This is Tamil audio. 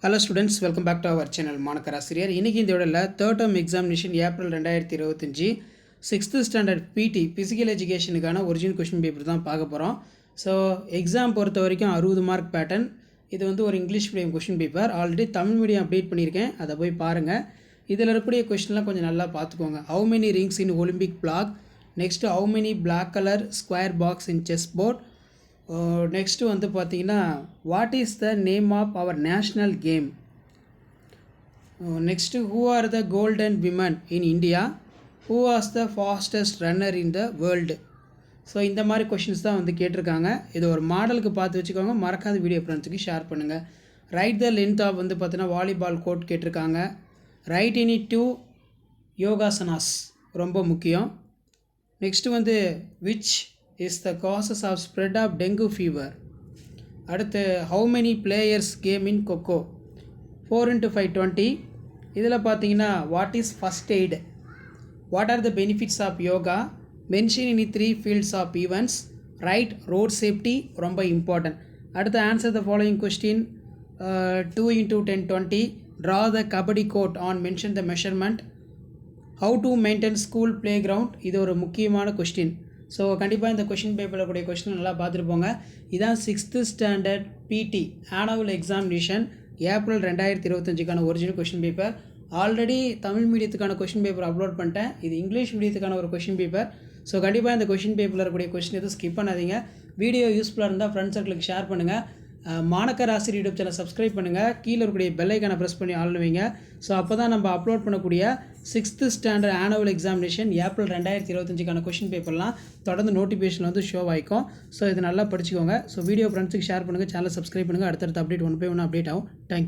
Hello students, welcome back to our channel மாணக்கர் ஆசிரியர். இன்னைக்கு இந்த வீடியோல third term examination April 2025 6th standard பிடி பிசிக்கல் எஜுகேஷனுக்கான ஒரிஜினல் கொஸ்டின் பேப்பர் தான் பார்க்க போகிறோம். ஸோ எக்ஸாம் பொறுத்த வரைக்கும் 60 மார்க் பேட்டர்ன். இது வந்து ஒரு English medium question paper. Already Tamil medium update பண்ணியிருக்கேன், அதை போய் பாருங்கள். இதில் இருக்கக்கூடிய கொஸ்டின்லாம் கொஞ்சம் நல்லா பார்த்துக்கோங்க. How many rings in Olympic flag, next how many black colour square box in chess board, next வந்து பார்த்தீங்கன்னா what is the name of our national game, next who are the golden women in India, who was the fastest runner in the world. So இந்த மாதிரி கொஷின்ஸ் தான் வந்து கேட்டிருக்காங்க. இது ஒரு மாடலுக்கு பார்த்து வச்சுக்கோங்க, மறக்காத வீடியோ ஃப்ரெண்ட்ஸுக்கு ஷேர் பண்ணுங்கள். ரைட் த லென்த் ஆஃப் வந்து பார்த்தீங்கன்னா வாலிபால் கோர்ட் கேட்டிருக்காங்க. ரைட் எனி 2 யோகாசனாஸ் ரொம்ப முக்கியம். நெக்ஸ்ட்டு வந்து which is the causes of spread of dengue fever. அடுத்து how many players game in coco, 4 into 5 20. இதில் பார்த்தீங்கன்னா what is first aid, what are the benefits of yoga, mention in 3 fields of events, right road safety ரொம்ப important. அடுத்து answer the following question, 2 into 10 20. draw the kabaddi court on mention the measurement, how to maintain school playground. இது ஒரு முக்கியமான கொஸ்டின். ஸோ கண்டிப்பாக இந்த கொஷின் பேப்பரில் கூடிய கொஸ்டின் நல்லா பார்த்துட்டு போங்க. இதான் 6th ஸ்டாண்டர்ட் பிடி ஆனுவல் எக்ஸாமினேஷன் ஏப்ரல் 2025க்கான original question paper. Already Tamil மீடியத்துக்கான கொஷின் பேப்பர் அப்லோட் பண்ணிட்டேன். இது இங்கிலீஷ் மீடியத்துக்கான ஒரு கொஷின் பேப்பர். ஸோ கண்டிப்பாக இந்த கொஷின் பேப்பரில் இருக்கக்கூடிய கொஷின் எதுவும் ஸ்கிப் பண்ணாதீங்க. வீடியோ யூஸ்ஃபுல்லாக இருந்தால் ஃப்ரெண்ட்ஸ் சர்க்கிளுக்கு ஷேர் பண்ணுங்கள். மாணக்கர் ஆசிரியர் யூடியூப் சேனல் சப்ஸ்கிரைப் பண்ணுங்கள். கீழே இருக்கக்கூடிய பெல் ஐக்கானை ப்ரெஸ் பண்ணி ஆள் வைங்க. ஸோ அப்போ தான் நம்ம அப்லோட் பண்ணக்கூடிய 6th standard annual examination April 2025க்கான கொஷின் பேப்பர்லாம் தொடர்ந்து நோட்டிஃபிகேஷன் வந்து ஷோ ஆகிக்கும். ஸோ இது நல்லா படிச்சுக்கோங்க. ஸோ வீடியோ ஃப்ரெண்ட்ஸுக்கு ஷேர் பண்ணுங்கள், சேனல் சப்ஸ்கிரைப் பண்ணுங்கள். அடுத்தடுத்த அப்டேட் 1 by 1 அப்டேட் ஆகும். தேங்க்யூ.